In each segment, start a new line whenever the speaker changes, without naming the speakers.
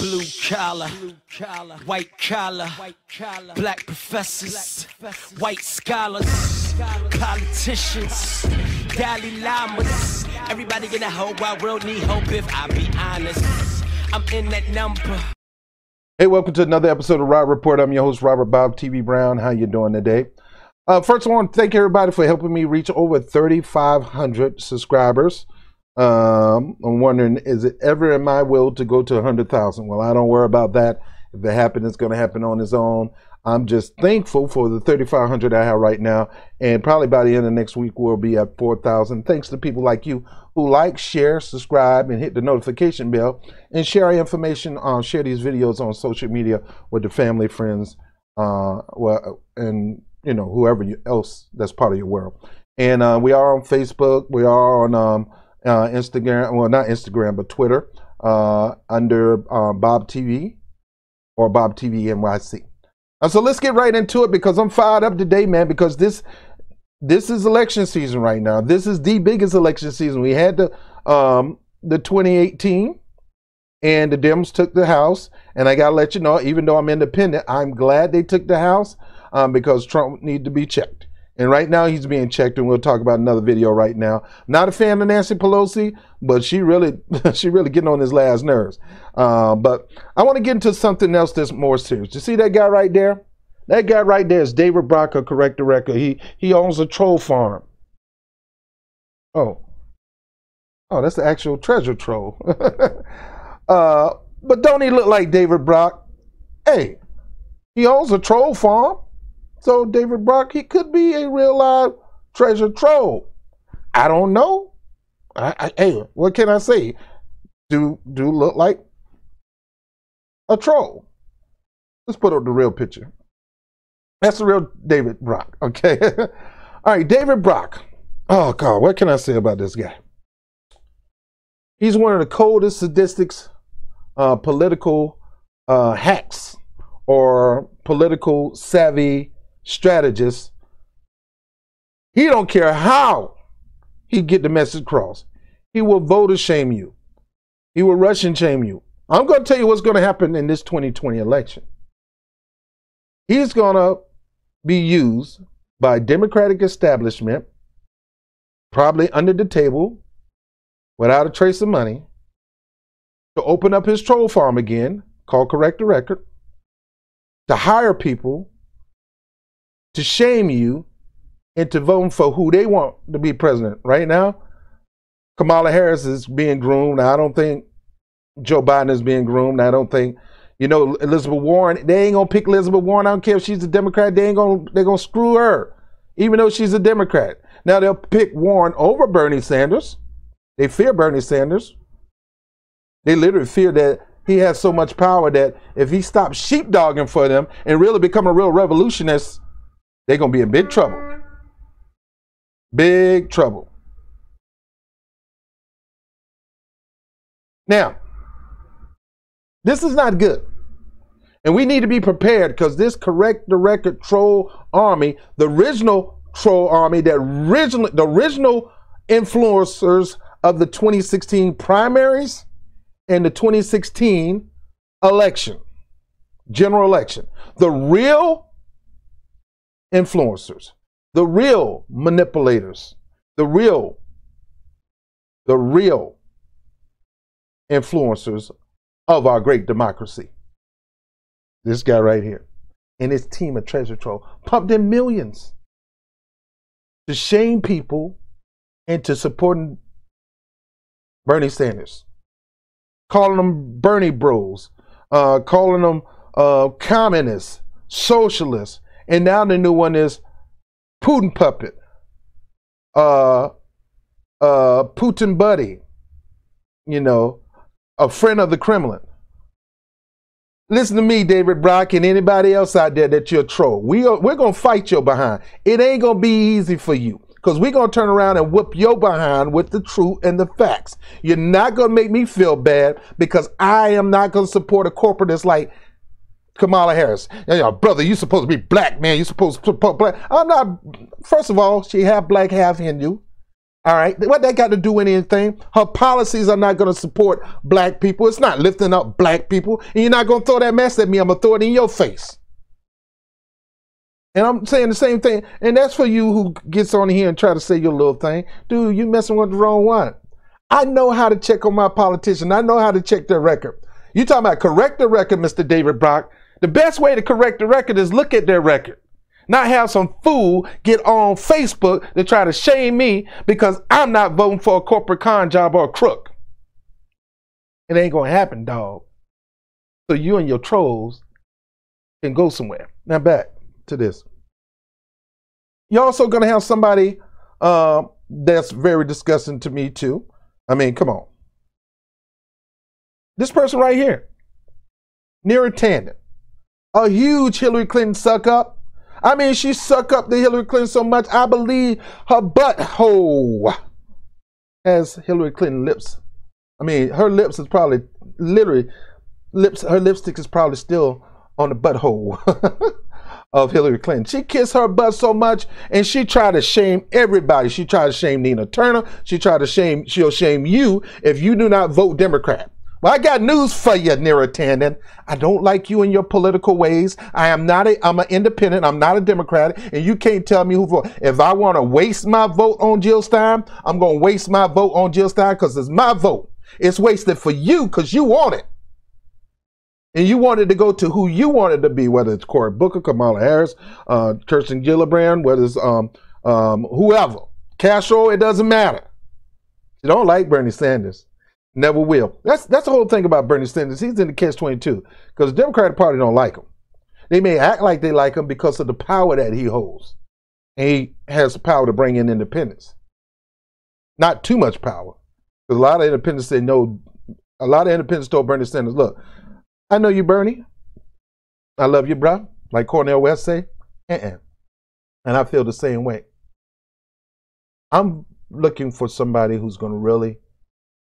Blue collar, white collar, black professors, white scholars, politicians, Dalai Lamas. Everybody in the whole wide world need hope if I be honest. I'm in that number.
Hey, welcome to another episode of Rob Report. I'm your host, Robert Bob TV Brown. How you doing today? First, I want to thank everybody for helping me reach over 3,500 subscribers. I'm wondering, is it ever in my will to go to 100,000? Well, I don't worry about that. If it happens, it's going to happen on its own. I'm just thankful for the 3,500 I have right now, and probably by the end of next week we'll be at 4,000. Thanks to people like you who like, share, subscribe, and hit the notification bell, and share our information, share these videos on social media with the family, friends, and you know, whoever else that's part of your world. And we are on Facebook. We are on Instagram, well, not Instagram, but Twitter, under Bob TV or Bob TV NYC. So let's get right into it, because I'm fired up today, man, because this is election season right now. This is the biggest election season. We had the 2018, and the Dems took the House, and I gotta let you know, even though I'm independent, I'm glad they took the House, because Trump needs to be checked. And right now he's being checked, and we'll talk about another video right now. Not a fan of Nancy Pelosi, but she really getting on his last nerves. But I want to get into something else that's more serious. You see that guy right there? That guy right there is David Brock of Correct the Record. He owns a troll farm. Oh, that's the actual treasure troll. But don't he look like David Brock? Hey, he owns a troll farm. So David Brock, he could be a real live treasure troll. I don't know. Hey, what can I say? Do look like a troll. Let's put up the real picture. That's the real David Brock, okay? All right, David Brock. Oh, God, what can I say about this guy? He's one of the coldest, sadistics, political hacks or political savvy strategist. He don't care how he get the message across. He will voter shame you. He will Russian shame you. I'm going to tell you what's going to happen in this 2020 election. He's going to be used by Democratic establishment, probably under the table, without a trace of money, to open up his troll farm again, called Correct the Record, to hire people to shame you into voting for who they want to be president. Right now, Kamala Harris is being groomed. I don't think Joe Biden is being groomed. I don't think, Elizabeth Warren, they ain't gonna pick Elizabeth Warren. I don't care if she's a Democrat. They're gonna screw her, even though she's a Democrat. Now they'll pick Warren over Bernie Sanders. They fear Bernie Sanders. They literally fear that he has so much power that if he stops sheepdogging for them and really become a real revolutionist, they're going to be in big trouble. Big trouble. Now, this is not good. And we need to be prepared, because this Correct the Record troll army, the original troll army, the original influencers of the 2016 primaries and the 2016 election, general election, the real influencers, the real manipulators, the real influencers of our great democracy. This guy right here and his team of treasure troll pumped in millions to shame people into supporting Bernie Sanders, calling them Bernie bros, calling them communists, socialists. And now the new one is Putin puppet, Putin buddy, a friend of the Kremlin. Listen to me, David Brock, and anybody else out there that you're a troll. We're going to fight your behind. It ain't going to be easy for you, because we're going to turn around and whoop your behind with the truth and the facts. You're not going to make me feel bad, because I am not going to support a corporatist like Kamala Harris. Brother, you supposed to be black, man. You supposed to support black. I'm not. First of all, she half black, half Hindu. All right, what that got to do with anything? Her policies are not going to support black people. It's not lifting up black people. And you're not going to throw that mess at me. I'm going to throw it in your face. And I'm saying the same thing. And that's for you who gets on here and try to say your little thing. Dude, you messing with the wrong one. I know how to check on my politician. I know how to check their record. You talking about correct the record, Mr. David Brock. The best way to correct the record is look at their record. Not have some fool get on Facebook to try to shame me because I'm not voting for a corporate con job or a crook. It ain't going to happen, dog. So you and your trolls can go somewhere. Now back to this. You're also going to have somebody that's very disgusting to me too. I mean, come on. This person right here, Neera Tanden, a huge Hillary Clinton suck up. I mean, she suck up to Hillary Clinton so much, I believe her butthole has Hillary Clinton lips. I mean, her lips is probably, literally, her lipstick is probably still on the butthole of Hillary Clinton. She kissed her butt so much, and she tried to shame everybody. She tried to shame Nina Turner. She'll shame you if you do not vote Democrat. Well, I got news for you, Neera Tanden. I don't like you and your political ways. I'm an independent. I'm not a Democrat. And you can't tell me who vote. If I want to waste my vote on Jill Stein, I'm going to waste my vote on Jill Stein because it's my vote. It's wasted for you because you want it. And you wanted to go to who you wanted to be, whether it's Cory Booker, Kamala Harris, Kirsten Gillibrand, whether it's whoever. Castro, it doesn't matter. You don't like Bernie Sanders. Never will. That's the whole thing about Bernie Sanders. He's in the catch-22 because the Democratic Party don't like him. They may act like they like him because of the power that he holds. And he has the power to bring in independence. Not too much power. Because a lot of independents say no. A lot of independents told Bernie Sanders, look, I know you, Bernie. I love you, bro. Like Cornel West say. And I feel the same way. I'm looking for somebody who's going to really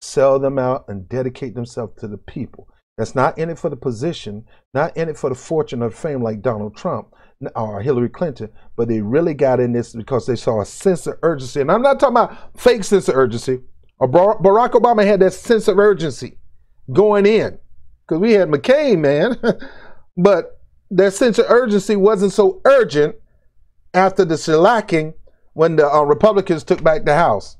sell them out and dedicate themselves to the people. That's not in it for the position, not in it for the fortune or fame like Donald Trump or Hillary Clinton, but they really got in this because they saw a sense of urgency. And I'm not talking about fake sense of urgency. Barack Obama had that sense of urgency going in because we had McCain, man. But that sense of urgency wasn't so urgent after the shellacking when the Republicans took back the House.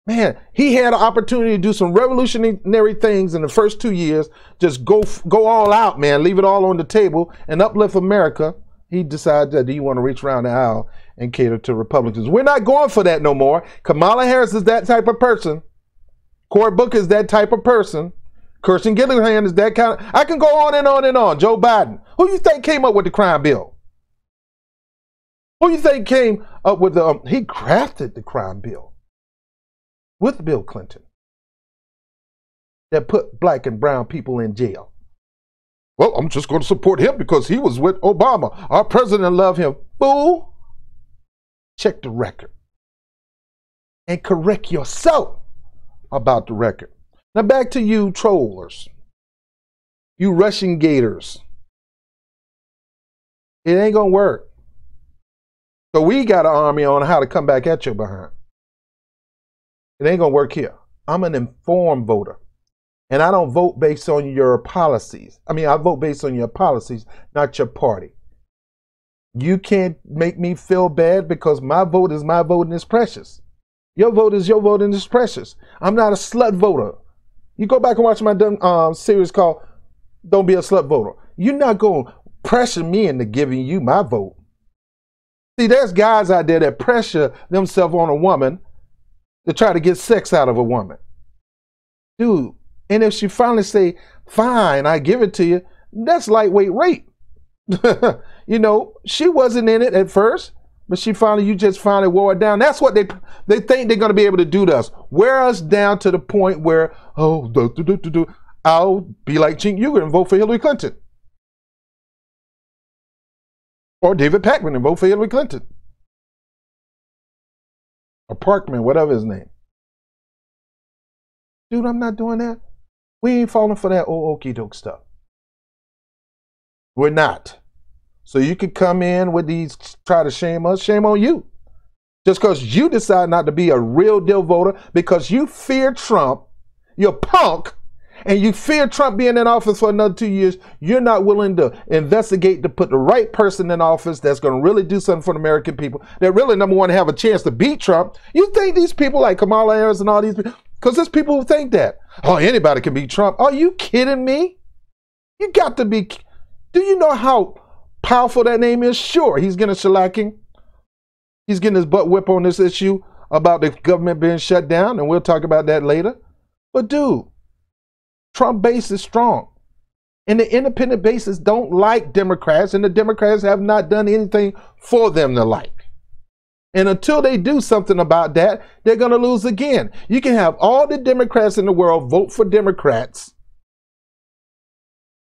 Man, he had an opportunity to do some revolutionary things in the first 2 years. Just go all out, man. Leave it all on the table and uplift America. He decided that he want to reach around the aisle and cater to Republicans. We're not going for that no more. Kamala Harris is that type of person. Cory Booker is that type of person. Kirsten Gillibrand is that kind of... I can go on and on and on. Joe Biden. Who you think came up with the crime bill? Who you think came up with the... he crafted the crime bill with Bill Clinton that put black and brown people in jail. Well, I'm just going to support him because he was with Obama. Our president loved him. Fool. Check the record and correct yourself about the record. Now back to you trollers, you Russian gators. It ain't going to work. So we got an army on how to come back at you behind. It ain't going to work here. I'm an informed voter. And I don't vote based on your policies. I mean, I vote based on your policies, not your party. You can't make me feel bad because my vote is my vote and it's precious. Your vote is your vote and it's precious. I'm not a slut voter. You go back and watch my series called Don't Be a Slut Voter. You're not going to pressure me into giving you my vote. See, there's guys out there that pressure themselves on a woman to try to get sex out of a woman. Dude, and if she finally say, fine, I give it to you, that's lightweight rape. You know, she wasn't in it at first, but you just finally wore it down. That's what they think they're going to be able to do to us. Wear us down to the point where, I'll be like Cenk Uygur and vote for Hillary Clinton. Or David Pakman and vote for Hillary Clinton. Or Parkman, whatever his name. Dude, I'm not doing that. We ain't falling for that old okie doke stuff. We're not. So you could come in with these, try to shame us. Shame on you. Just because you decide not to be a real deal voter, because you fear Trump, you're punk, and you fear Trump being in office for another 2 years, you're not willing to investigate to put the right person in office that's going to really do something for the American people, that really, number one, have a chance to beat Trump. You think these people like Kamala Harris and all these people, because there's people who think that, oh, anybody can beat Trump. Are you kidding me? You got to be. Do you know how powerful that name is? Sure, he's getting a shellacking. He's getting his butt whipped on this issue about the government being shut down, and we'll talk about that later. But dude, Trump base is strong. And the independent bases don't like Democrats, and the Democrats have not done anything for them to like. And until they do something about that, they're going to lose again. You can have all the Democrats in the world vote for Democrats,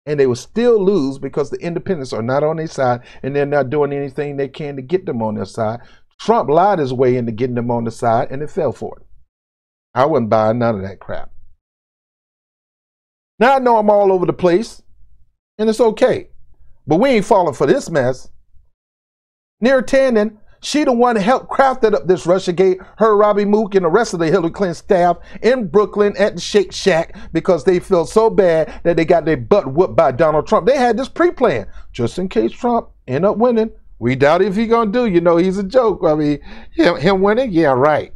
and they will still lose because the independents are not on their side, and they're not doing anything they can to get them on their side. Trump lied his way into getting them on the side, and it fell for it. I wouldn't buy none of that crap. Now I know I'm all over the place, and it's okay. But we ain't falling for this mess. Neera Tanden, she the one that helped crafted up this Russiagate, her, Robbie Mook, and the rest of the Hillary Clinton staff in Brooklyn at the Shake Shack because they feel so bad that they got their butt whooped by Donald Trump. They had this pre-plan just in case Trump end up winning. We doubt if he's going to do. You know, he's a joke. I mean, him winning? Yeah, right.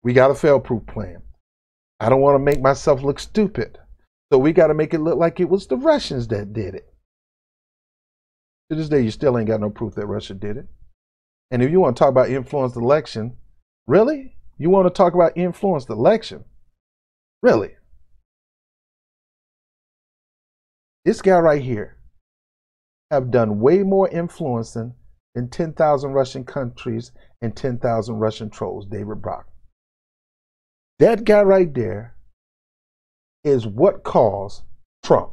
We got a fail-proof plan. I don't want to make myself look stupid. So we got to make it look like it was the Russians that did it. To this day, you still ain't got no proof that Russia did it. And if you want to talk about influenced election, really? You want to talk about influenced election? Really? This guy right here have done way more influencing than 10,000 Russian countries and 10,000 Russian trolls, David Brock. That guy right there is what caused Trump.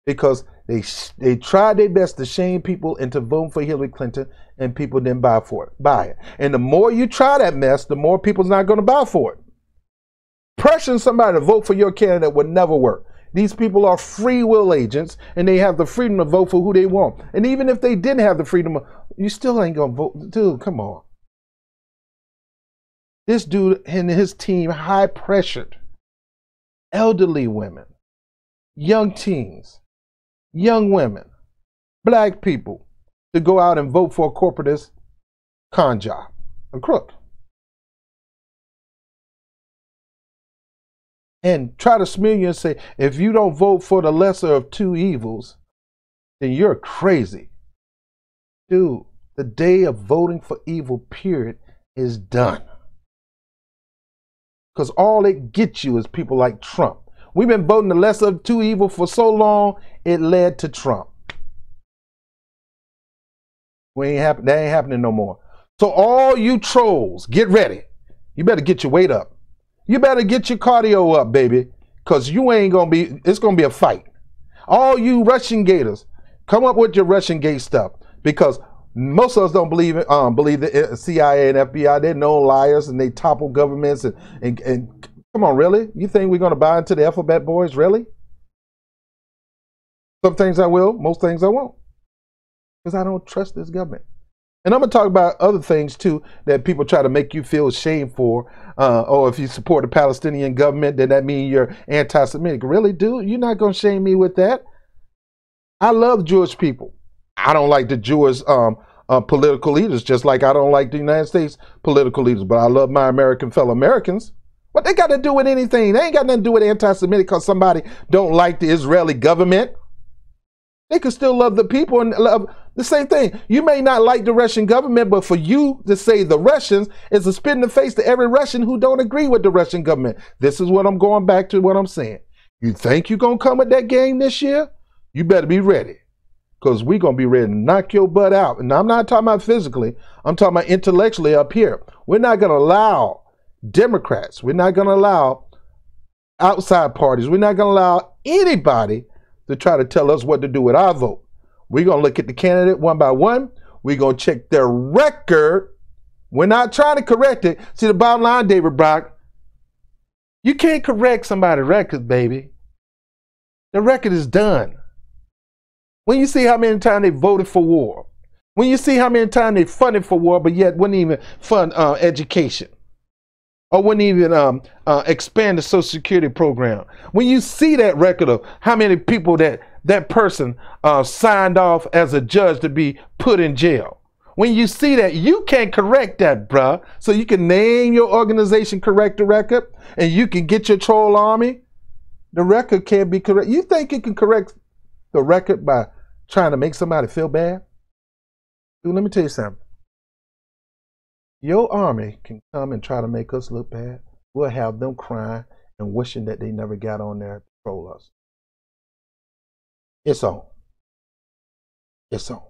Because they tried their best to shame people into voting for Hillary Clinton, and people didn't buy it. And the more you try that mess, the more people's not going to buy for it. Pressuring somebody to vote for your candidate would never work. These people are free will agents, and they have the freedom to vote for who they want. And even if they didn't have the freedom, you still ain't going to vote. Dude, come on. This dude and his team high pressured elderly women, young teens, young women, black people to go out and vote for a corporatist con job, a crook. And try to smear you and say, if you don't vote for the lesser of two evils, then you're crazy. Dude, the day of voting for evil, period, is done. Because all it gets you is people like Trump. We've been voting the lesser of two evil for so long, it led to Trump. That ain't happening no more. So all you trolls, get ready. You better get your weight up. You better get your cardio up, baby, because you ain't going to be, it's going to be a fight. All you Russian gators, come up with your Russian gate stuff, because most of us don't believe the CIA and FBI. They're known liars, and they topple governments. And come on, really? You think we're going to buy into the alphabet boys, really? Some things I will, most things I won't, because I don't trust this government. And I'm going to talk about other things, too, that people try to make you feel ashamed for. Or if you support the Palestinian government, then that means you're anti-Semitic. Really, dude? You're not going to shame me with that. I love Jewish people. I don't like the Jewish political leaders, just like I don't like the United States political leaders. But I love my American fellow Americans. What they got to do with anything? They ain't got nothing to do with anti-Semitic because somebody don't like the Israeli government. They can still love the people and love the same thing. You may not like the Russian government, but for you to say the Russians is a spit in the face to every Russian who don't agree with the Russian government. This is what I'm going back to what I'm saying. You think you're going to come with that game this year? You better be ready, because we're going to be ready to knock your butt out. And I'm not talking about physically. I'm talking about intellectually up here. We're not going to allow Democrats. We're not going to allow outside parties. We're not going to allow anybody to try to tell us what to do with our vote. We're going to look at the candidate one by one. We're going to check their record. We're not trying to correct it. See, the bottom line, David Brock, you can't correct somebody's record, baby. The record is done. When you see how many times they voted for war, When you see how many times they funded for war, but yet wouldn't even fund education, or wouldn't even expand the Social Security program. When you see that record of how many people that person signed off as a judge to be put in jail. When you see that, you can't correct that, bruh. So you can name your organization, correct the record, and you can get your troll army. The record can't be correct. You think you can correct the record by trying to make somebody feel bad? Dude, let me tell you something. Your army can come and try to make us look bad. We'll have them crying and wishing that they never got on there to troll us. It's on. It's on.